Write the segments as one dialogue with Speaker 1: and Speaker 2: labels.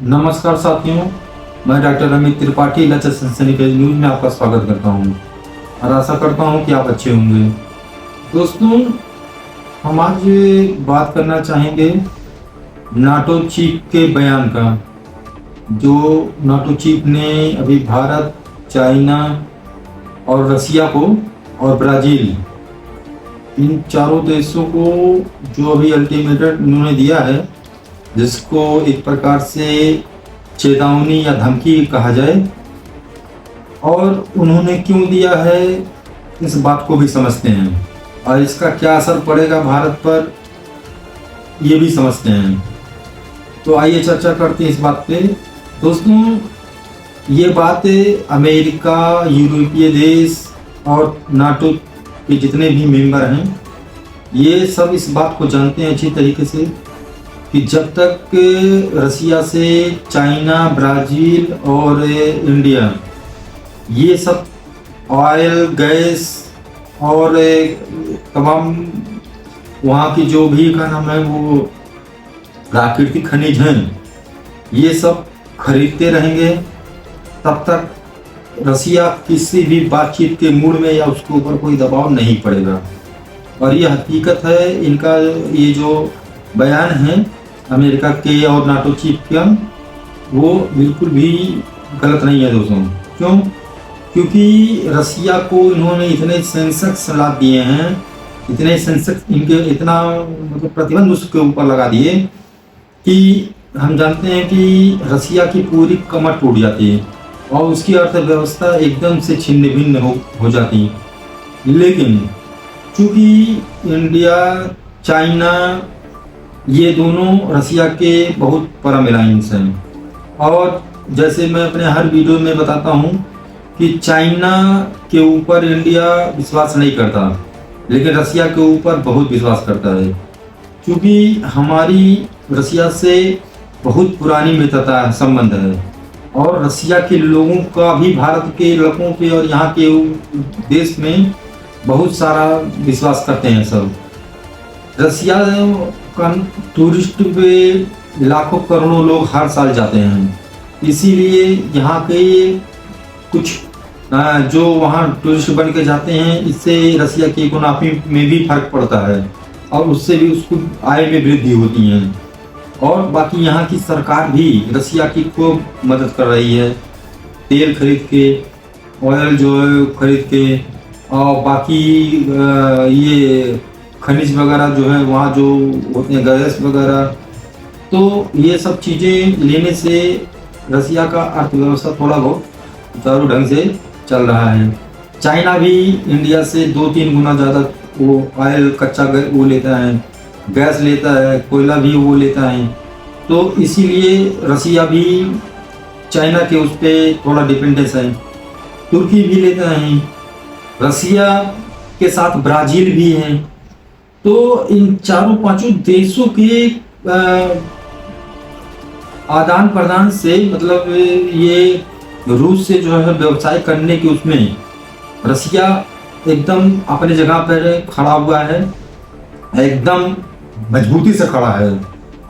Speaker 1: नमस्कार साथियों, मैं डॉक्टर अमित त्रिपाठी लचर सनसनीखेज न्यूज में आपका स्वागत करता हूं और आशा करता हूं कि आप अच्छे होंगे। दोस्तों, हम आज बात करना चाहेंगे नाटो चीफ के बयान का, जो नाटो चीफ ने अभी भारत, चाइना और रसिया को और ब्राज़ील, इन चारों देशों को जो अभी अल्टीमेटम उन्होंने दिया है, जिसको एक प्रकार से चेतावनी या धमकी कहा जाए, और उन्होंने क्यों दिया है इस बात को भी समझते हैं और इसका क्या असर पड़ेगा भारत पर ये भी समझते हैं। तो आइए चर्चा करते हैं इस बात पे। दोस्तों, ये बात अमेरिका, यूरोपीय देश और नाटो के जितने भी मेंबर हैं, ये सब इस बात को जानते हैं अच्छी तरीके से कि जब तक रसिया से चाइना, ब्राज़ील और इंडिया ये सब ऑयल, गैस और तमाम वहाँ की जो भी का नाम है वो प्राकृतिक खनिज हैं, ये सब खरीदते रहेंगे, तब तक रसिया किसी भी बातचीत के मूड में या उसके ऊपर कोई दबाव नहीं पड़ेगा। और ये हकीकत है, इनका ये जो बयान है अमेरिका के और नाटो चीफ का, वो बिल्कुल भी गलत नहीं है दोस्तों। क्यों? क्योंकि रसिया को इन्होंने इतने सेंसक्स ला दिए हैं, इतने सेंसक्स इनके इतना मतलब प्रतिबंध उसके ऊपर लगा दिए कि हम जानते हैं कि रसिया की पूरी कमर टूट जाती है और उसकी अर्थव्यवस्था एकदम से छिन्न भिन्न हो जाती है। लेकिन चूँकि इंडिया, चाइना, ये दोनों रसिया के बहुत परम अलायंस हैं, और जैसे मैं अपने हर वीडियो में बताता हूँ कि चाइना के ऊपर इंडिया विश्वास नहीं करता, लेकिन रसिया के ऊपर बहुत विश्वास करता है, क्योंकि हमारी रसिया से बहुत पुरानी मित्रता संबंध है और रसिया के लोगों का भी भारत के लोगों पे और यहाँ के देश में बहुत सारा विश्वास करते हैं सब। रसिया का टूरिस्ट पे लाखों करोड़ों लोग हर साल जाते हैं, इसीलिए यहाँ के कुछ जो वहाँ टूरिस्ट बन के जाते हैं, इससे रसिया की इकोनॉमी में भी फर्क पड़ता है और उससे भी उसको आय में वृद्धि होती है। और बाकी यहाँ की सरकार भी रसिया की खूब मदद कर रही है, तेल खरीद के, ऑयल जो है खरीद के, और बाकी ये खनिज वगैरह जो है वहाँ जो होते हैं, गैस वगैरह, तो ये सब चीज़ें लेने से रसिया का अर्थव्यवस्था थोड़ा बहुत सुचारू ढंग से चल रहा है। चाइना भी इंडिया से 2-3 गुना ज़्यादा वो ऑयल, कच्चा वो लेता है, गैस लेता है, कोयला भी वो लेता है, तो इसीलिए रसिया भी चाइना के उस पर थोड़ा डिपेंडेंस है। तुर्की भी लेता है, रसिया के साथ ब्राज़ील भी है। तो इन चारों पांचों देशों के आदान प्रदान से, मतलब ये रूस से जो है व्यवसाय करने के उसमें रसिया एकदम अपने जगह पर खड़ा हुआ है, एकदम मजबूती से खड़ा है,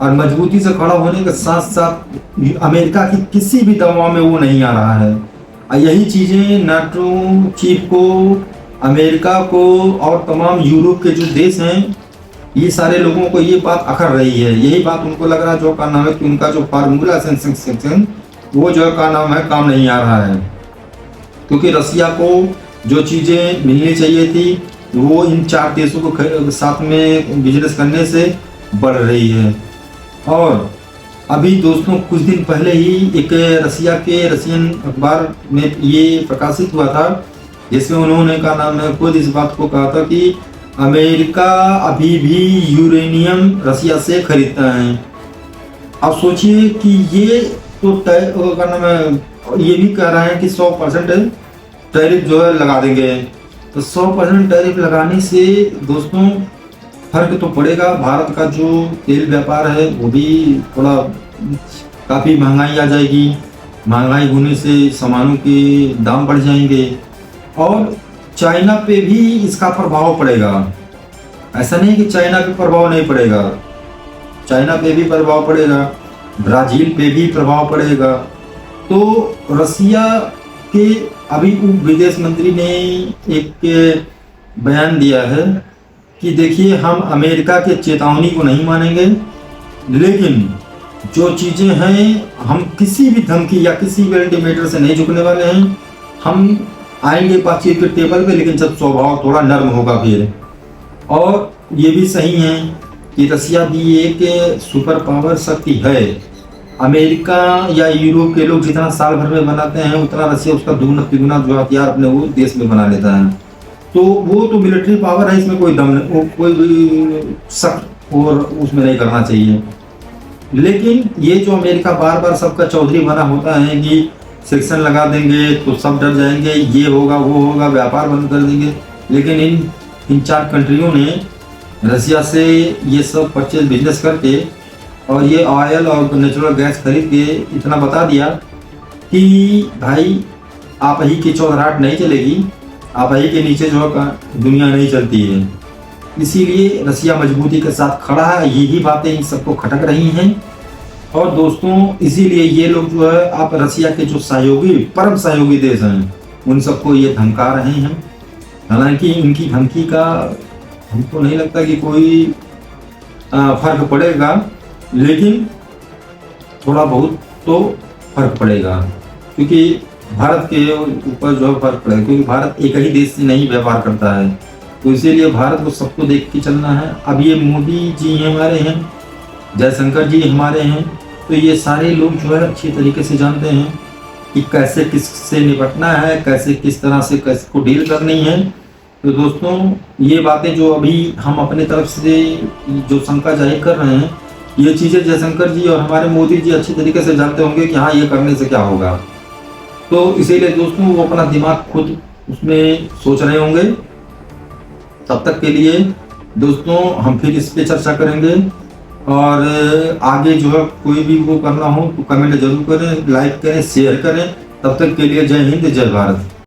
Speaker 1: और मजबूती से खड़ा होने के साथ साथ अमेरिका की किसी भी दबाव में वो नहीं आ रहा है। और यही चीज़ें नाटो चीफ को, अमेरिका को और तमाम यूरोप के जो देश हैं, ये सारे लोगों को ये बात अखर रही है। यही बात उनको लग रहा जो का नाम है कि उनका जो फार्मूला सेक्शन वो जो का नाम है काम नहीं आ रहा है, क्योंकि रसिया को जो चीज़ें मिलनी चाहिए थी वो इन 4 देशों को साथ में बिजनेस करने से बढ़ रही है। और अभी दोस्तों कुछ दिन पहले ही एक रसियन अखबार में ये प्रकाशित हुआ था, जिसमें उन्होंने का नाम है खुद इस बात को कहा था कि अमेरिका अभी भी यूरेनियम रसिया से खरीदता है। अब सोचिए कि ये तो का नाम है, ये भी कह रहे हैं कि 100% टैरिफ जो है लगा देंगे। तो 100% टैरिफ लगाने से दोस्तों फर्क तो पड़ेगा। भारत का जो तेल व्यापार है वो भी थोड़ा काफ़ी महंगाई आ जाएगी, महंगाई होने से सामानों के दाम बढ़ जाएंगे, और चाइना पे भी इसका प्रभाव पड़ेगा। ऐसा नहीं कि चाइना पे प्रभाव नहीं पड़ेगा, चाइना पे भी प्रभाव पड़ेगा। ब्राजील पे भी प्रभाव पड़ेगा। तो रसिया के अभी उप विदेश मंत्री ने एक बयान दिया है कि देखिए, हम अमेरिका के चेतावनी को नहीं मानेंगे, लेकिन जो चीज़ें हैं हम किसी भी धमकी या किसी भी अल्टीमेटम से नहीं झुकने वाले हैं। हम आएंगे बातचीत के टेबल पे, लेकिन जब स्वभाव थोड़ा नर्म होगा फिर। और ये भी सही है कि रसिया भी एक सुपर पावर शक्ति है। अमेरिका या यूरोप के लोग जितना साल भर में बनाते हैं, उतना रसिया उसका दुगना तिगुना जो हथियार अपने वो देश में बना लेता है। तो वो तो मिलिट्री पावर है, इसमें कोई दम नहीं, वो कोई भी शक और उसमें नहीं करना चाहिए। लेकिन ये जो अमेरिका बार बार सबका चौधरी बना होता है कि सेक्शन लगा देंगे तो सब डर जाएंगे, ये होगा वो होगा, व्यापार बंद कर देंगे। लेकिन इन 4 कंट्रियों ने रसिया से ये सब परचेज बिजनेस करके और ये ऑयल और नेचुरल गैस खरीद के इतना बता दिया कि भाई आप ही की चौधराहट नहीं चलेगी, आप ही के नीचे जो है दुनिया नहीं चलती है। इसीलिए रसिया मजबूती के साथ खड़ा है। यही बातें इन सबको खटक रही हैं। और दोस्तों, इसीलिए ये लोग जो है आप रसिया के जो सहयोगी परम सहयोगी देश हैं, उन सबको ये धमका रहे हैं। हालांकि इनकी धमकी का हमको नहीं लगता कि कोई फर्क पड़ेगा, लेकिन थोड़ा बहुत तो फर्क पड़ेगा, क्योंकि भारत के ऊपर जो है फर्क पड़ेगा, क्योंकि भारत एक ही देश से नहीं व्यापार करता है। तो इसीलिए भारत को सबको देख के चलना है। अब ये मोदी जी हमारे हैं, जयशंकर जी हमारे हैं, तो ये सारे लोग जो है अच्छी तरीके से जानते हैं कि कैसे किससे निपटना है, कैसे किस तरह से कैसे को डील करनी है। तो दोस्तों, ये बातें जो अभी हम अपने तरफ से जो शंका जाहिर कर रहे हैं, ये चीज़ें जयशंकर जी और हमारे मोदी जी अच्छी तरीके से जानते होंगे कि हाँ, ये करने से क्या होगा। तो इसीलिए दोस्तों, वो अपना दिमाग खुद उसमें सोच रहे होंगे। तब तक के लिए दोस्तों, हम फिर इस पे चर्चा करेंगे। और आगे जो है कोई भी वो करना हो तो कमेंट जरूर करें, लाइक करें, शेयर करें। तब तक के लिए जय हिंद, जय भारत।